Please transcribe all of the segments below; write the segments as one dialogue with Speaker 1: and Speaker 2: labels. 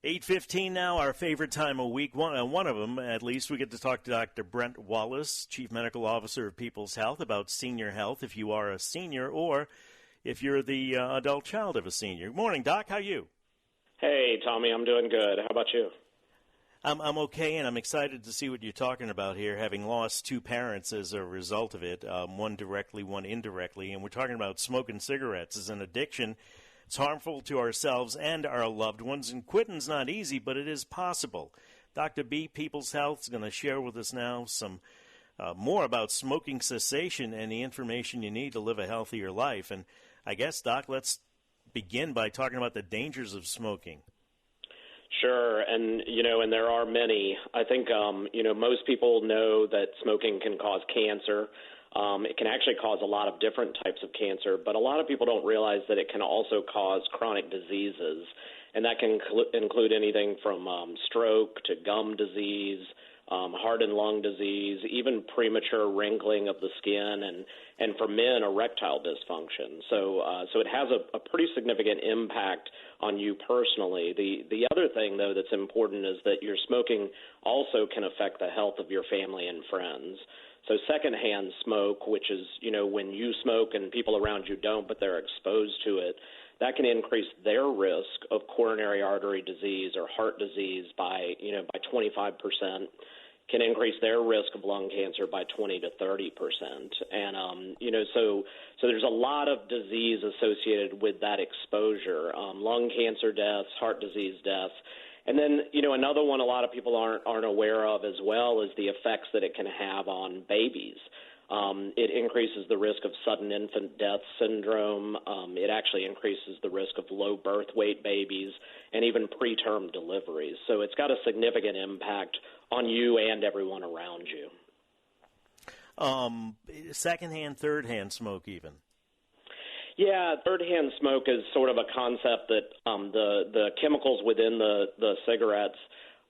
Speaker 1: 8:15 now, our favorite time of week. One of them, at least, we get to talk to Dr. Brent Wallace, Chief Medical Officer of People's Health, about senior health if you are a senior or if you're the adult child of a senior. Good morning, Doc. How are you?
Speaker 2: Hey, Tommy. I'm doing good. How about you?
Speaker 1: I'm okay, and I'm excited to see what you're talking about here, having lost two parents as a result of it, one directly, one indirectly. And we're talking about smoking cigarettes as an addiction. It's harmful to ourselves and our loved ones, and quitting's not easy, but it is possible. Dr. B, People's Health, is going to share with us now some more about smoking cessation and the information you need to live a healthier life. And I guess, Doc, let's begin by talking about the dangers of smoking.
Speaker 2: Sure, and there are many. I think, most people know that smoking can cause cancer. It can actually cause a lot of different types of cancer, but a lot of people don't realize that it can also cause chronic diseases, and that can include anything from stroke to gum disease, heart and lung disease, even premature wrinkling of the skin, and for men, erectile dysfunction. So it has a pretty significant impact on you personally. The other thing, though, that's important is that your smoking also can affect the health of your family and friends. So secondhand smoke, which is, when you smoke and people around you don't, but they're exposed to it, that can increase their risk of coronary artery disease or heart disease by 25%, can increase their risk of lung cancer by 20 to 30%. And, so there's a lot of disease associated with that exposure, lung cancer deaths, heart disease deaths. And then, another one a lot of people aren't aware of as well is the effects that it can have on babies. It increases the risk of sudden infant death syndrome. It actually increases the risk of low birth weight babies and even preterm deliveries. So it's got a significant impact on you and everyone around you.
Speaker 1: Secondhand, thirdhand smoke even.
Speaker 2: Yeah, third-hand smoke is sort of a concept that the chemicals within the cigarettes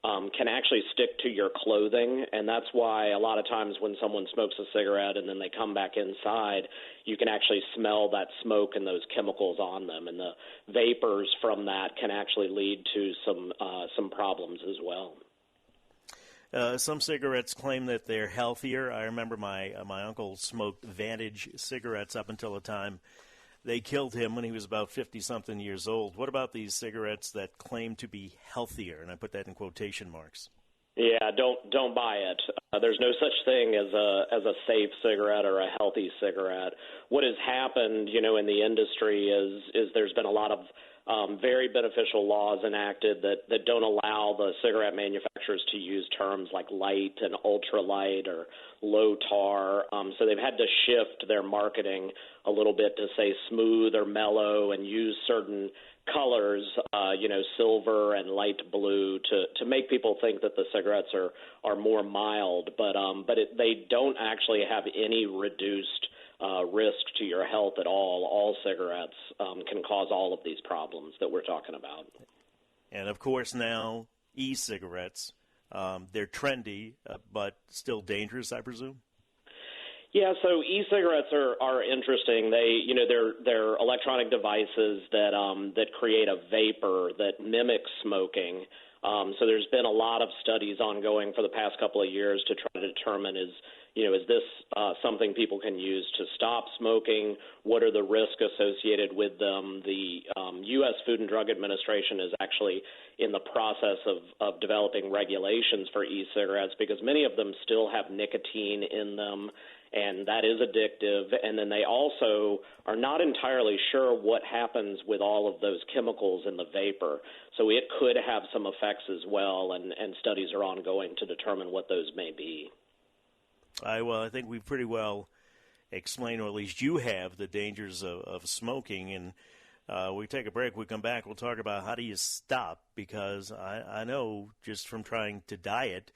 Speaker 2: can actually stick to your clothing, and that's why a lot of times when someone smokes a cigarette and then they come back inside, you can actually smell that smoke and those chemicals on them, and the vapors from that can actually lead to some problems as well.
Speaker 1: Some cigarettes claim that they're healthier. I remember my uncle smoked Vantage cigarettes up until the time they killed him when he was about 50-something years old. What about these cigarettes that claim to be healthier? And I put that in quotation marks.
Speaker 2: Yeah, don't buy it. There's no such thing as a safe cigarette or a healthy cigarette. What has happened, in the industry is there's been a lot of very beneficial laws enacted that don't allow the cigarette manufacturers to use terms like light and ultralight or low tar. So they've had to shift their marketing a little bit to say smooth or mellow and use certain colors, silver and light blue to make people think that the cigarettes are more mild. But they don't actually have any reduced risk to your health at all. All cigarettes can cause all of these problems that we're talking about.
Speaker 1: And, of course, now e-cigarettes, they're trendy, but still dangerous, I presume?
Speaker 2: Yeah, so e-cigarettes are interesting. They're electronic devices that create a vapor that mimics smoking. So there's been a lot of studies ongoing for the past couple of years to try to determine is this something people can use to stop smoking? What are the risks associated with them? The U.S. Food and Drug Administration is actually in the process of developing regulations for e-cigarettes because many of them still have nicotine in them, and that is addictive. And then they also are not entirely sure what happens with all of those chemicals in the vapor. So it could have some effects as well, and studies are ongoing to determine what those may be.
Speaker 1: I think we've pretty well explained, or at least you have, the dangers of smoking. And we take a break. We come back. We'll talk about how do you stop, because I know just from trying to diet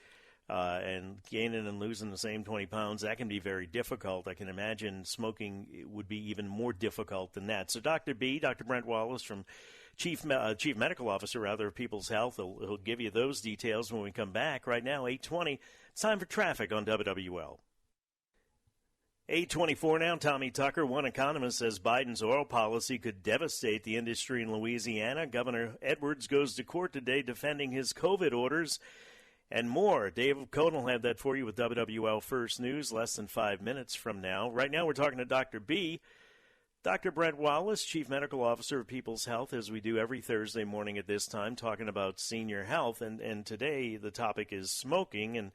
Speaker 1: and gaining and losing the same 20 pounds, that can be very difficult. I can imagine smoking would be even more difficult than that. So Dr. Brent Wallace from Chief Medical Officer, of People's Health, he'll give you those details when we come back. Right now, 8:20. It's time for traffic on WWL. 8:24 now, Tommy Tucker. One economist says Biden's oil policy could devastate the industry in Louisiana. Governor Edwards goes to court today defending his COVID orders and more. Dave Cohn will have that for you with WWL First News less than 5 minutes from now. Right now we're talking to Dr. B. Dr. Brent Wallace, Chief Medical Officer of People's Health, as we do every Thursday morning at this time, talking about senior health. And today the topic is smoking. And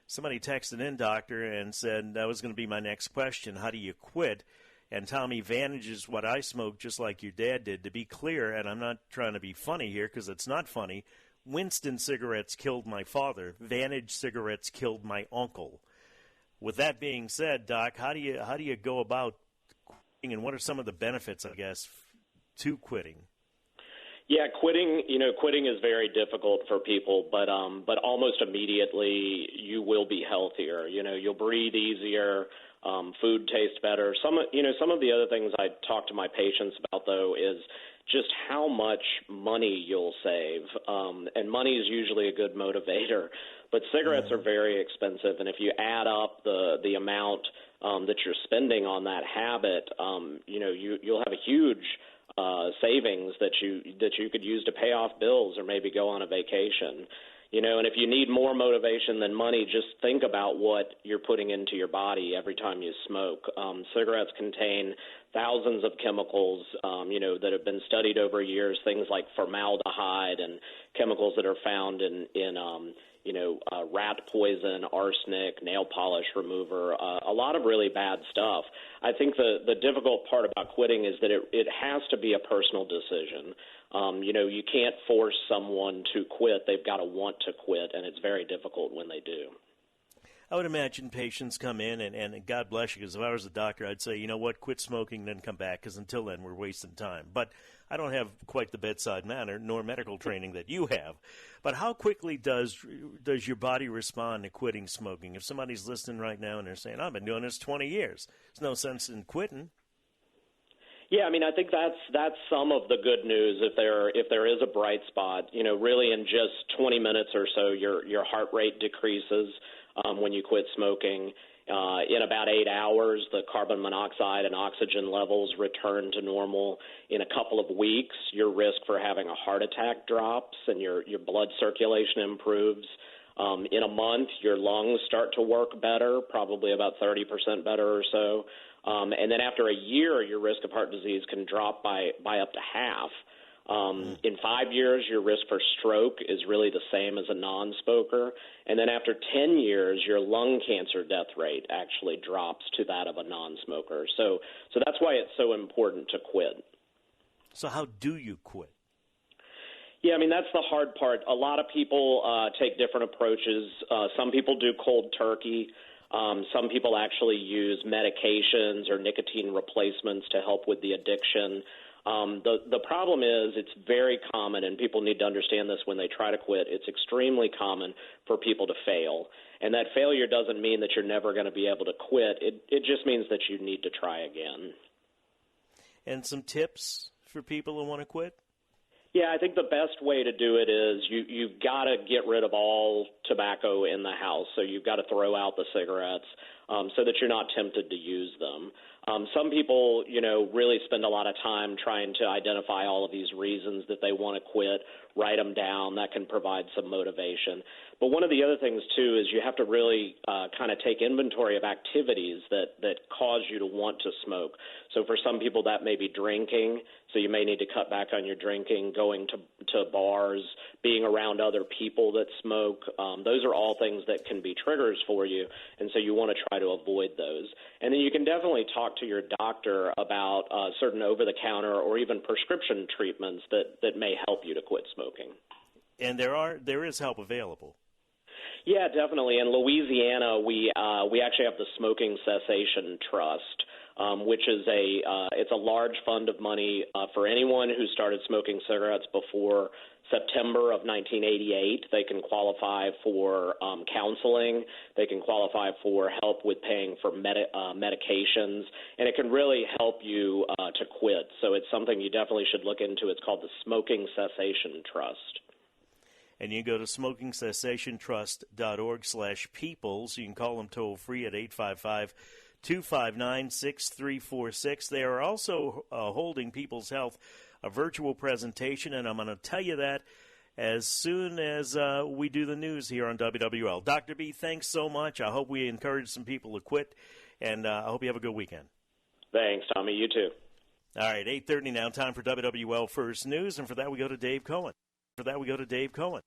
Speaker 1: somebody texted in, Doctor, and said that was going to be my next question. How do you quit? And Tommy, Vantage is what I smoke, just like your dad did. To be clear, and I'm not trying to be funny here because it's not funny, Winston cigarettes killed my father. Vantage cigarettes killed my uncle. With that being said, Doc, how do you go about quitting, and what are some of the benefits, I guess, to quitting?
Speaker 2: Yeah, quitting is very difficult for people, but almost immediately you will be healthier. You'll breathe easier, food tastes better. Some of the other things I talk to my patients about, though, is just how much money you'll save. And money is usually a good motivator, but cigarettes are very expensive, and if you add up the amount that you're spending on that habit, you'll have a huge savings that you could use to pay off bills or maybe go on a vacation. And if you need more motivation than money, just think about what you're putting into your body every time you smoke. Cigarettes contain thousands of chemicals, that have been studied over years, things like formaldehyde and chemicals that are found in rat poison, arsenic, nail polish remover, a lot of really bad stuff. I think the difficult part about quitting is that it has to be a personal decision. You can't force someone to quit. They've got to want to quit, and it's very difficult when they do.
Speaker 1: I would imagine patients come in, and God bless you, because if I was a doctor, I'd say, you know what, quit smoking, then come back, because until then we're wasting time. But I don't have quite the bedside manner nor medical training that you have. But how quickly does your body respond to quitting smoking? If somebody's listening right now and they're saying, I've been doing this 20 years, there's no sense in quitting.
Speaker 2: Yeah, I think that's some of the good news. If there is a bright spot, really in just 20 minutes or so, your heart rate decreases when you quit smoking. In about 8 hours, the carbon monoxide and oxygen levels return to normal. In a couple of weeks, your risk for having a heart attack drops and your blood circulation improves. In a month, your lungs start to work better, probably about 30% better or so. And then after a year, your risk of heart disease can drop by up to half. In 5 years, your risk for stroke is really the same as a non-smoker. And then after 10 years, your lung cancer death rate actually drops to that of a non-smoker. So that's why it's so important to quit.
Speaker 1: So how do you quit?
Speaker 2: Yeah, that's the hard part. A lot of people take different approaches. Some people do cold turkey. Some people actually use medications or nicotine replacements to help with the addiction. The problem is it's very common, and people need to understand this when they try to quit. It's extremely common for people to fail. And that failure doesn't mean that you're never going to be able to quit. It just means that you need to try again. And
Speaker 1: some tips for people who want to quit?
Speaker 2: Yeah, I think the best way to do it is you've got to get rid of all tobacco in the house. So you've got to throw out the cigarettes so that you're not tempted to use them. Some people, really spend a lot of time trying to identify all of these reasons that they want to quit, write them down. That can provide some motivation. But one of the other things, too, is you have to really kind of take inventory of activities that cause you to want to smoke. So for some people, that may be drinking. So you may need to cut back on your drinking, going to bars, being around other people that smoke. Those are all things that can be triggers for you, and so you want to try to avoid those. And then you can definitely talk to your doctor about certain over-the-counter or even prescription treatments that may help you to quit smoking.
Speaker 1: And there is help available.
Speaker 2: Yeah, definitely. In Louisiana, we actually have the Smoking Cessation Trust, which is it's a large fund of money for anyone who started smoking cigarettes before September of 1988. They can qualify for counseling. They can qualify for help with paying for medications, and it can really help you to quit. So it's something you definitely should look into. It's called the Smoking Cessation Trust.
Speaker 1: And you go to smokingcessationtrust.org/people, so you can call them toll-free at 259-6346. They are also holding People's Health, a virtual presentation, and I'm going to tell you that as soon as we do the news here on WWL. Dr. B, thanks so much. I hope we encourage some people to quit, and I hope you have a good weekend.
Speaker 2: Thanks, Tommy. You too.
Speaker 1: All right, 8:30 now, time for WWL First News, and for that we go to Dave Cohen. For that we go to Dave Cohen.